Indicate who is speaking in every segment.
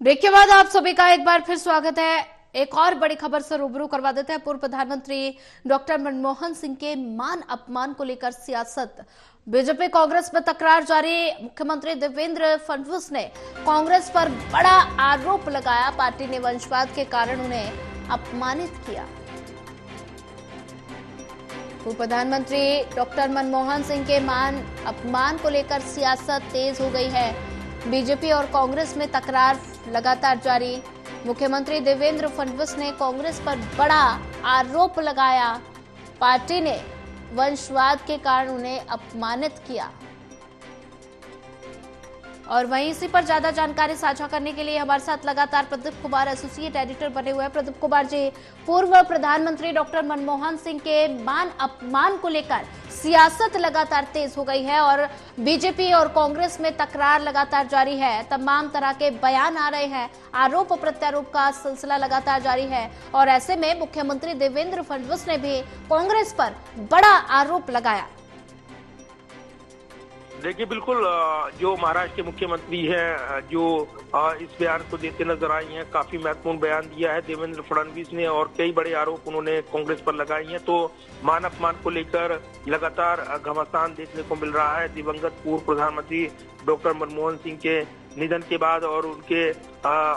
Speaker 1: Break के बाद आप सभी का एक बार फिर स्वागत है। एक और बड़ी खबर से रूबरू करवा देते हैं। पूर्व प्रधानमंत्री डॉक्टर मनमोहन सिंह के मान अपमान को लेकर सियासत, बीजेपी कांग्रेस में तकरार जारी। मुख्यमंत्री देवेंद्र फडणवीस ने कांग्रेस पर बड़ा आरोप लगाया, पार्टी ने वंशवाद के कारण उन्हें अपमानित किया। पूर्व प्रधानमंत्री डॉक्टर मनमोहन सिंह के मान अपमान को लेकर सियासत तेज हो गई है। बीजेपी और कांग्रेस में तकरार लगातार जारी। मुख्यमंत्री देवेंद्र फडणवीस ने कांग्रेस पर बड़ा आरोप लगाया, पार्टी ने वंशवाद के कारण उन्हें अपमानित किया। और वहीं इसी पर ज्यादा जानकारी साझा करने के लिए हमारे साथ लगातार प्रदीप कुमार एसोसिएट एडिटर बने हुए हैं। प्रदीप कुमार जी, पूर्व प्रधानमंत्री डॉक्टर मनमोहन सिंह के मान अपमान को लेकर सियासत लगातार तेज हो गई है और बीजेपी और कांग्रेस में तकरार लगातार जारी है। तमाम तरह के बयान आ रहे हैं, आरोप प्रत्यारोप का सिलसिला लगातार जारी है और ऐसे में मुख्यमंत्री देवेंद्र फडणवीस ने भी कांग्रेस पर बड़ा आरोप लगाया।
Speaker 2: देखिए, बिल्कुल जो महाराष्ट्र के मुख्यमंत्री हैं, जो इस बयान को देते नजर आई हैं, काफी महत्वपूर्ण बयान दिया है देवेंद्र फडणवीस ने और कई बड़े आरोप उन्होंने कांग्रेस पर लगाए हैं। तो मान अपमान को लेकर लगातार घमासान देखने को मिल रहा है। दिवंगत पूर्व प्रधानमंत्री डॉक्टर मनमोहन सिंह के निधन के बाद और उनके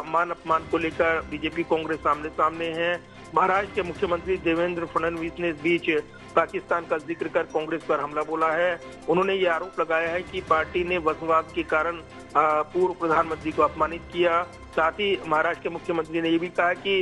Speaker 2: मान अपमान को लेकर बीजेपी कांग्रेस आमने सामने है। महाराष्ट्र के मुख्यमंत्री देवेंद्र फडणवीस ने इस बीच पाकिस्तान का जिक्र कर कांग्रेस पर हमला बोला है। उन्होंने ये आरोप लगाया है कि पार्टी ने वंशवाद के कारण पूर्व प्रधानमंत्री को अपमानित किया। साथ ही महाराष्ट्र के मुख्यमंत्री ने ये भी कहा कि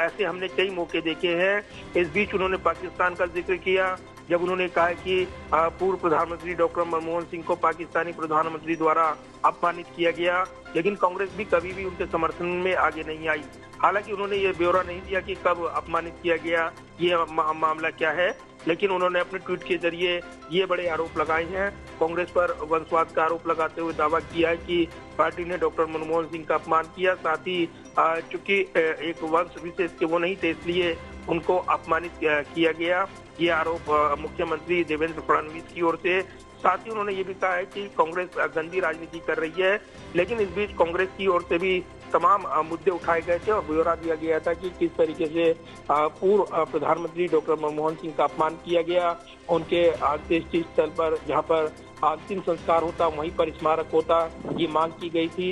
Speaker 2: ऐसे हमने कई मौके देखे हैं। इस बीच उन्होंने पाकिस्तान का जिक्र किया जब उन्होंने कहा कि पूर्व प्रधानमंत्री डॉक्टर मनमोहन सिंह को पाकिस्तानी प्रधानमंत्री द्वारा अपमानित किया गया, लेकिन कांग्रेस भी कभी भी उनके समर्थन में आगे नहीं आई। हालांकि उन्होंने ये ब्यौरा नहीं दिया कि कब अपमानित किया गया, ये मामला क्या है, लेकिन उन्होंने अपने ट्वीट के जरिए ये बड़े आरोप लगाए हैं। कांग्रेस पर वंशवाद का आरोप लगाते हुए दावा किया है कि पार्टी ने डॉक्टर मनमोहन सिंह का अपमान किया। साथ ही चूंकि एक वंश विशेष के वो नहीं थे, इसलिए उनको अपमानित किया गया। ये आरोप मुख्यमंत्री देवेंद्र फडणवीस की ओर से। साथ ही उन्होंने ये भी कहा है कि कांग्रेस गंदी राजनीति कर रही है, लेकिन इस बीच कांग्रेस की ओर से भी तमाम मुद्दे उठाए गए थे और ब्यौरा दिया गया था कि किस तरीके से पूर्व प्रधानमंत्री डॉक्टर मनमोहन सिंह का अपमान किया गया। उनके अंत्येष्टि स्थल पर, जहां पर अंतिम संस्कार होता, वहीं पर स्मारक होता, ये मांग की गई थी।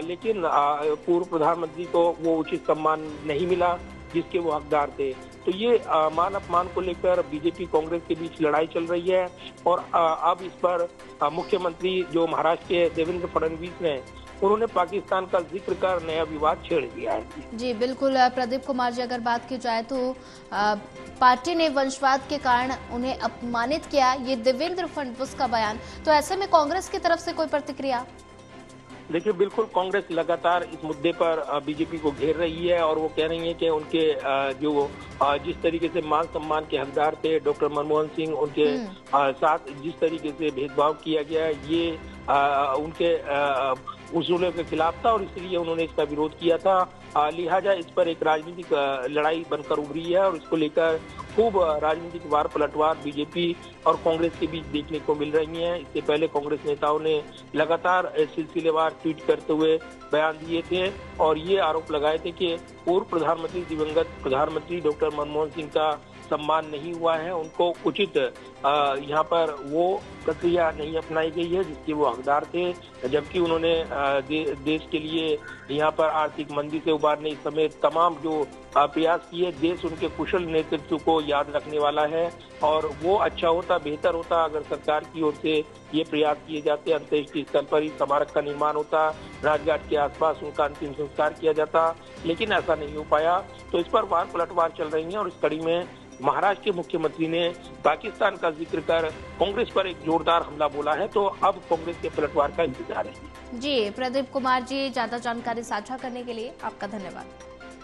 Speaker 2: लेकिन पूर्व प्रधानमंत्री को वो उचित सम्मान नहीं मिला जिसके वो हकदार थे। तो ये मान अपमान को लेकर बीजेपी कांग्रेस के बीच लड़ाई चल रही है और अब इस पर मुख्यमंत्री जो महाराष्ट्र के देवेंद्र फडणवीस ने, उन्होंने पाकिस्तान का जिक्र कर नया विवाद छेड़ दिया है।
Speaker 1: जी बिल्कुल प्रदीप कुमार जी, अगर बात की जाए तो पार्टी ने वंशवाद के कारण उन्हें अपमानित किया, ये देवेंद्र फडणवीस का बयान। तो ऐसे में कांग्रेस की तरफ से कोई प्रतिक्रिया?
Speaker 2: देखिए, बिल्कुल कांग्रेस लगातार इस मुद्दे पर बीजेपी को घेर रही है और वो कह रही है कि उनके जो जिस तरीके से मान सम्मान के हकदार थे डॉक्टर मनमोहन सिंह, उनके साथ जिस तरीके से भेदभाव किया गया, ये उनके उसूलों के खिलाफ था और इसलिए उन्होंने इसका विरोध किया था। लिहाजा इस पर एक राजनीतिक लड़ाई बनकर उभरी है और इसको लेकर खूब राजनीतिक वार पलटवार बीजेपी और कांग्रेस के बीच देखने को मिल रही हैं। इससे पहले कांग्रेस नेताओं ने लगातार सिलसिलेवार ट्वीट करते हुए बयान दिए थे और ये आरोप लगाए थे कि पूर्व प्रधानमंत्री, दिवंगत प्रधानमंत्री डॉक्टर मनमोहन सिंह का सम्मान नहीं हुआ है, उनको उचित यहाँ पर वो प्रक्रिया नहीं अपनाई गई है जिसके वो हकदार थे, जबकि उन्होंने देश के लिए यहाँ पर आर्थिक मंदी से उबारने समेत तमाम जो प्रयास किए। देश उनके कुशल नेतृत्व को याद रखने वाला है और वो अच्छा होता, बेहतर होता अगर सरकार की ओर से ये प्रयास किए जाते, अंत्येष्टि स्थल पर ही स्मारक का निर्माण होता, राजघाट के आसपास उनका अंतिम संस्कार किया जाता, लेकिन ऐसा नहीं हो पाया। तो इस पर वार पलटवार चल रही है और इस कड़ी में महाराष्ट्र के मुख्यमंत्री ने पाकिस्तान का जिक्र कर कांग्रेस पर एक जोरदार हमला बोला है। तो अब कांग्रेस के पलटवार का इंतजार है।
Speaker 1: जी प्रदीप कुमार जी, ज्यादा जानकारी साझा करने के लिए आपका धन्यवाद।